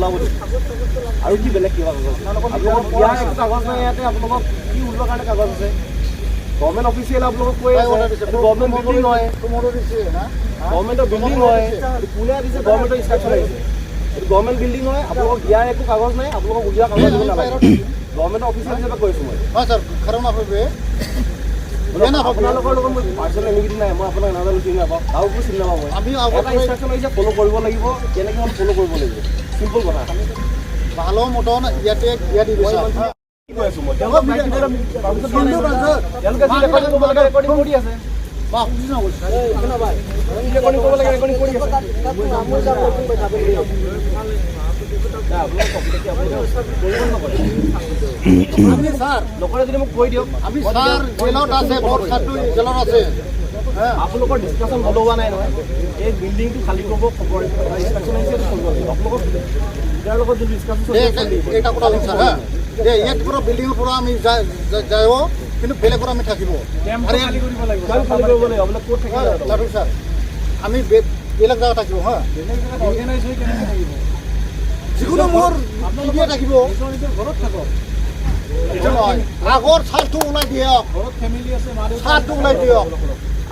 ওলাব আৰু কি বেলেগ কিবা কাগজ আপোনালোকৰ বিয়া একো কাগজ নাই ইয়াতে আপোনালোকক কি ওলোৱাৰ কাৰণে কাগজ আছে গভৰ্ণমেণ্ট অফিচিয়েল আপোনালোকক কৈ আছে গভৰ্ণমেণ্ট বিল্ডিং হয় গভৰ্ণমেণ্টৰ বিল্ডিং হয় কোনে দিছে গভৰ্ণমেণ্টৰ ইনষ্ট্ৰাকশ্যন আহিছে এইটো গভৰ্ণমেণ্ট বিল্ডিং হয় আপোনালোকক দিয়াৰ একো কাগজ নাই আপোনালোকক উলিওৱা কাগজ দিব নালাগে গভৰ্ণমেণ্টৰ অফিচিয়েল হিচাপে কৈছোঁ মই আপোনালোকৰ লগত মই পাৰ্চনেল এনিমিটি নাই মই আপোনাক নাজানো চিনি নাপাওঁ কাৰোকো চিনি নাপাওঁ মই এটা ইনষ্ট্ৰাকশ্যন আহিছে ফ'ল' কৰিব লাগিব কেনেকৈ হ'ল ফ'ল' কৰিব লাগিব চিম্পল কথা ভালো মতন ইয়াতে দিয়া দি দিছে কি কৈ আছোঁ মই তেওঁলোকে যি ৰেকৰ্ডিং কৰিব লাগে ৰেকৰ্ডিং কৰি আছে ৰেকৰ্ডিং কৰিব লাগে ৰেকৰ্ডিং কৰি আছে নকৰে যদি মোক কৈ দিয়ক আমি স্যার জেলত আছে বৰ ছাত্র জেলত আছে আপোনালোকৰ ডিছকাশ্যন ভাল হোৱা নাই নহয় এই বিল্ডিংটো খালী কৰিব খবৰ ডিছকাশ্যন আহিছে কৰিব লাগিব আপোনালোকক ইয়াৰ লগত যদি ডিছকাশ্যন এটা কথা হ'ল স্যার হ্যাঁ ইয়াত পুরো বিল্ডিং পুরো আমি যাইব কিন্তু বেলেগৰ আমি থাকিব আৰু খালী কৰিব লাগিব খালী কৰিব লাগিব আপোনালোক ক'ত থাকিব লাটু স্যার আমি বেলেগ জায়গা থাকিব হ্যাঁ বেলেগ জায়গাত অৰ্গেনাইজ হৈ কেনেকৈ থাকিব যিকোনো মোৰ ইণ্ডিয়া থাকিব ঘৰত থাকক আগৰ ছাৰটো ওলাই দিয়ক ঘৰত ফেমিলি আছে মা দেউতা ছাৰটো ওলাই দিয়ক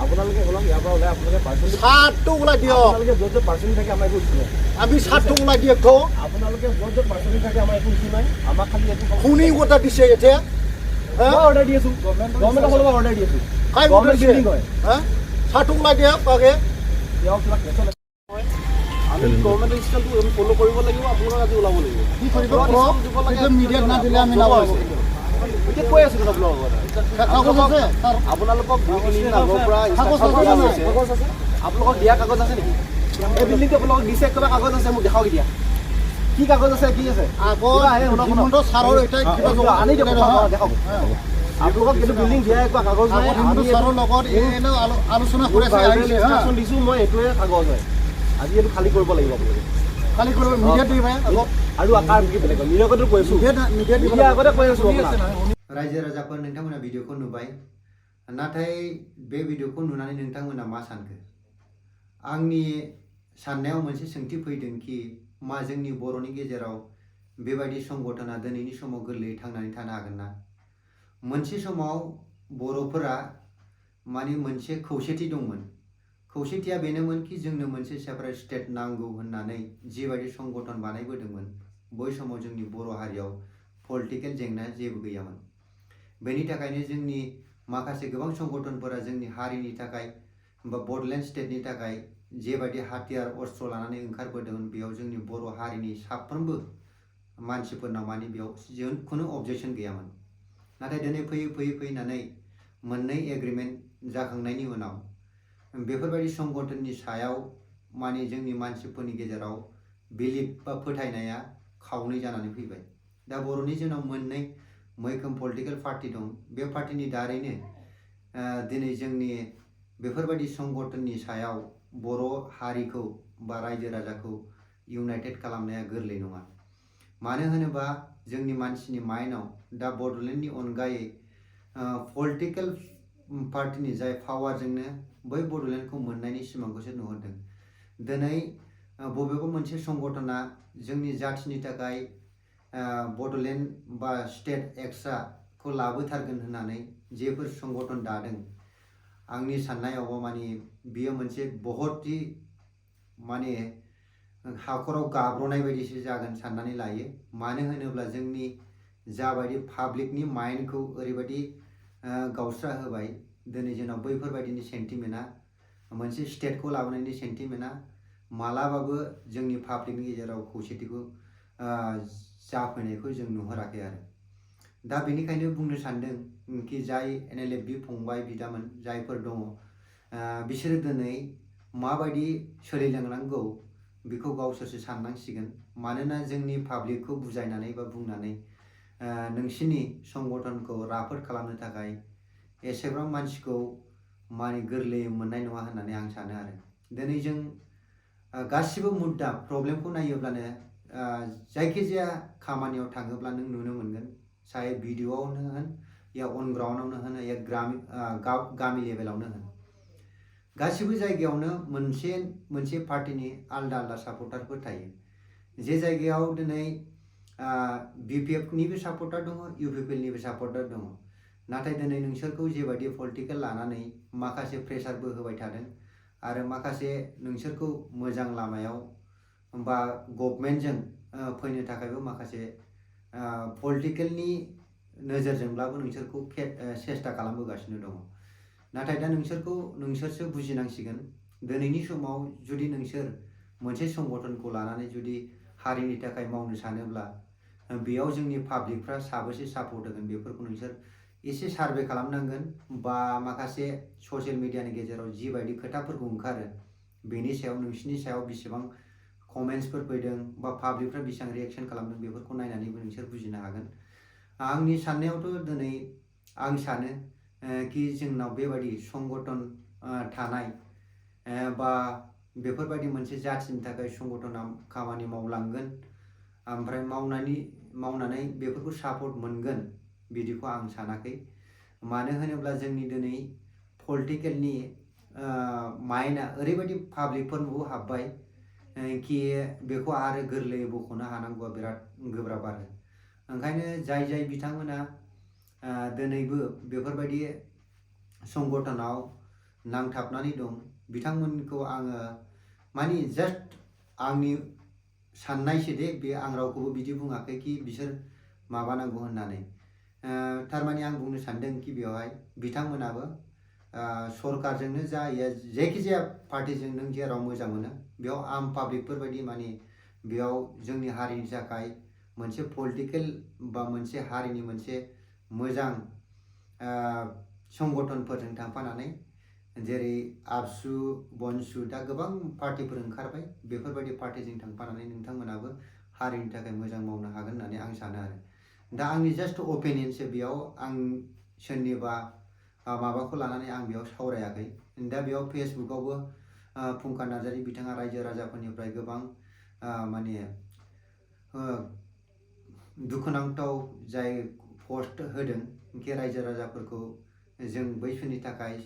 আপোনালোকে অলপ ইয়াৰ পৰা ওলাই আপোনালোকে পাৰ্চেণ্ট ছাৰটো ওলাই দিয়ক আপোনালোকে য'ত য'ত পাৰ্চেণ্ট থাকে আমাৰ একো ইছ্যু নাই আমি ছাৰটো ওলাই দিয়ক তো আপোনালোকে য'ত য'ত পাৰ্চেণ্ট থাকে আমাৰ একো ইছ্যু নাই আমাক খালি একো শুনি কথা দিছে এতিয়া মই অৰ্ডাৰ দি আছোঁ গভৰ্ণমেণ্টৰ ফালৰ পৰা অৰ্ডাৰ দি আছোঁ কাই গভৰ্ণমেণ্ট বিল্ডিং হয় হা ছাৰটো ওলাই দিয়ক আগে তেওঁ কিবা কেছৰ আমি গভৰ্ণমেণ্টৰ ষ্টাইলটো আমি ফ'ল' কৰিব লাগিব আপোনালোক আজি ওলাব লাগিব কি কৰিব মিডিয়াত না দিলে আমি নাপাব এতিয়া কৈ আছোঁ আপোনালোকৰ কাগজ আছে ছাৰ আপোনালোকক দুদিন আগৰ পৰা আপোনালোকক দিয়া কাগজ আছে নেকি এই বিল্ডিংটো আপোনালোকক দিছে কিবা কাগজ আছে মোক দেখাওক এতিয়া কি কাগজ আছে কি আছে আগৰ হিমন্ত ছাৰৰ এটা কিবা আনি দিয়ক দেখাওক আপোনালোকক কিন্তু বিল্ডিং দিয়া একো কাগজ নাই হিমন্ত ছাৰৰ লগত এই আলোচনা কৰি ইনষ্ট্ৰাকশ্যন দিছোঁ মই এইটোৱে কাগজ হয় আজি এইটো খালী কৰিব লাগিব আপোনালোকে খালি কৰিব মিডিয়াত দিবা আৰু আকাৰ কি বেলেগ নিৰগতো কৈ আছোঁ মিডিয়া আগতে কৈ আছোঁ रायजो राजाफोर नोंथांमोना भिडिअखौ नुबाय नाथाय बे भिडिअखौ नुनानै नोंथांमोना मा सानखो आंनि साननायाव मोनसे सोंथि फैदों कि मा जोंनि बर'नि गेजेराव बेबायदि संगठना दिनैनि समाव गोरलैयै थांनानै थानो हागोन ना मोनसे समाव बर'फोरा माने मोनसे खौसेथि दंमोन खौसेथिया बेनोमोन कि जोंनो मोनसे सेपारेट स्टेट नांगौ होननानै जिबायदि संगठन बानायबोदोंमोन बै समाव जोंनि बर' हारियाव पलिटिकेल जेंना जेबो गैयामोन बेनि थाखायनो जोंनि माखासे गोबां संगठनफोरा जोंनि हारिनि थाखाय बा बडलेण्ड स्टेटनि थाखाय जेबायदि हाथियार अस्त्र लानानै ओंखारबोदोंमोन बेयाव जोंनि बर' हारिनि साफ्रोमबो मानसिफोरनाव माने बेयाव खुनु अबजेक्शन गैयामोन नाथाय दिनै फैयै फैनानै मोननै एग्रिमेन्ट जाखांनायनि उनाव बेफोरबायदि संगठननि सायाव माने जोंनि मानसिफोरनि गेजेराव बिलिफ बा फोथायनाया खावनै जानानै फैबाय दा बर'नि जोंनाव मोननै मैखोम पलिटिकल पार्टी दं बे पार्टीनि दारैनो दिनै जोंनि बेफोरबायदि संगठननि सायाव बर' हारिखौ बा रायजो राजाखौ इउनाइटेड खालामनाया गोरलै नङा मानो होनोबा जोंनि मानसिनि माइन्डआव दा बड'लेण्डनि अनगायै पलिटिकल पार्टीनि जाय पावारजोंनो बै बड'लेण्डखौ मोननायनि सिमांखौसो नुहुरदों दिनै बबेबा मोनसे संगठना जोंनि जाथिनि थाखाय बड'लेण्ड बा स्टेट एक्सट्राखौ लाबोथारगोन होननानै जेफोर संगठन दादों आंनि साननायावबो माने बियो मोनसे बहुत ही माने हाखराव गाब्रनाय बायदिसो जागोन साननानै लायो मानो होनोब्ला जोंनि जाबायदि पाब्लिकनि माइन्डखौ ओरैबायदि गावस्रा होबाय दिनै जोंनाव बैफोरबायदिनि सेन्टिमेन्टआ मोनसे स्टेटखौ लाबोनायनि सेन्टिमेन्टआ मालाबाबो जोंनि पाब्लिकनि गेजेराव खौसेथिखौ जाफैनायखौ जों नुहुराखै आरो दा बेनिखायनो बुंनो सानदों कि जाय NLFB फंबाय बिदामोन जायफोर दङ बिसोरो दिनै माबायदि सोलिलांनांगौ बेखौ गावसोरसो साननांसिगोन मानोना जोंनि पाब्लिकखौ बुजायनानै बा बुंनानै नोंसिनि संगठनखौ राफोद खालामनो थाखाय एसेबां मानसिखौ माने गोरलैयै मोननाय नङा होननानै आं सानो आरो दिनै जों गासिबो मुद्दा प्रब्लेमखौ नायोब्लानो जायखिजाया खामानियाव थाङोब्ला नों नुनो मोनगोन चाहे भिडिअआवनो होन या अन ग्राउन्डआवनो होन या गामि लेभेलावनो होन गासिबो जायगायावनो मोनसे पार्टीनि आलदा आलदा सापर्टारफोर थायो जे जायगायाव दिनै BPF निबो सापर्टार दङ UPPLनिबो सापर्टार दङ नाथाय दिनै नोंसोरखौ जेबायदि पलिटिकेल लानानै माखासे प्रेसारबो होबाय थादों आरो माखासे नोंसोरखौ मोजां लामायाव बा गभर्नमेन्टजों फैनो थाखायबो माखासे पलिटिकेलनि नोजोरजोंब्लाबो नोंसोरखौ सेस्था खालामबोगासिनो दङ नाथाय दा नोंसोरसो बुजिनांसिगोन दिनैनि समाव जुदि नोंसोर मोनसे संगठनखौ लानानै जुदि हारिनि थाखाय मावनो सानोब्ला बेयाव जोंनि पाब्लिकफ्रा साबेसे सापर्ट होगोन बेफोरखौ नोंसोर एसे सार्भे खालामनांगोन बा माखासे ससियेल मिडियानि गेजेराव जिबायदि खोथाफोरखौ ओंखारो बेनि सायाव नोंसिनि सायाव बेसेबां कमेन्ट्सफोर फैदों बा पाब्लिकफ्रा बेसेबां रिएक्शन खालामदों बेफोरखौ नायनानैबो नोंसोर बुजिनो हागोन आंनि साननायावथ' दिनै आं सानो कि जोंनाव बेबायदि संगठन थानाय बा बेफोरबायदि मोनसे जाथिनि थाखाय संगठना खामानि मावलांगोन ओमफ्राय मावनानै बेफोरखौ सापर्ट मोनगोन बिदिखौ आं सानाखै मानो होनोब्ला जोंनि दिनै पलिटिकेलनि माइन्डआ ओरैबायदि पाब्लिकफोरनावबो हाबबाय कि बेखौ आरो गोरलैयै बख'नो हानांगौआ बिराद गोब्राब आरो ओंखायनो जाय बिथांमोना दिनैबो बेफोरबायदि संगठनाव नांथाबनानै दं बिथांमोनखौ आङो माने जास्ट आंनि साननायसो दे बे आं रावखौबो बिदि बुङाखै कि बिसोर माबानांगौ होननानै थारमाने आं बुंनो सानदों कि बेवहाय बिथांमोनाबो सरकारजोंनो जा जायखिजाया पार्टिजों नों जेराव मोजां मोनो बेयाव आम पाब्लिकफोर बायदि माने बेयाव जोंनि हारिनि थाखाय मोनसे पलिटिकेल बा मोनसे हारिनि मोनसे मोजां संगठनफोरजों थांफानानै जेरै आबसु बनसु दा गोबां पार्टिफोर ओंखारबाय बेफोरबायदि पार्टिजों थांफानानै नोंथांमोनाबो हारिनि थाखाय मोजां मावनो हागोन होननानै आं सानो आरो दा आंनि जास्ट अपिनियनसो बेयाव आं सोरनिबा माबाखौ लानानै आं बेयाव सावरायाखै दा बेयाव फेसबुकआवबो फुंखा नार्जारी बिथाङा रायजो राजाफोरनिफ्राय गोबां माने दुखुनांथाव जाय पस्ट होदों कि रायजो राजाफोरखौ जों बैसोरनि थाखाय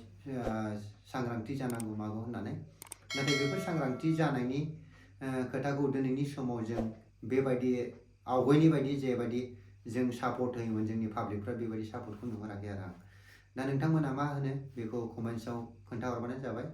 सांग्रांथि जानांगौ मागौ होननानै नाथाय बेफोर सांग्रांथि जानायनि खोथाखौ दिनैनि समाव जों बेबायदि आवगायनि बायदि जेबायदि जों सापर्ट होयोमोन जोंनि पाब्लिकफ्रा बेबायदि सापर्टखौ नुहुराखै आरो आं दा नोंथांमोना मा होनो बेखौ कमेन्ट्सआव खोन्थाहरबानो जाबाय।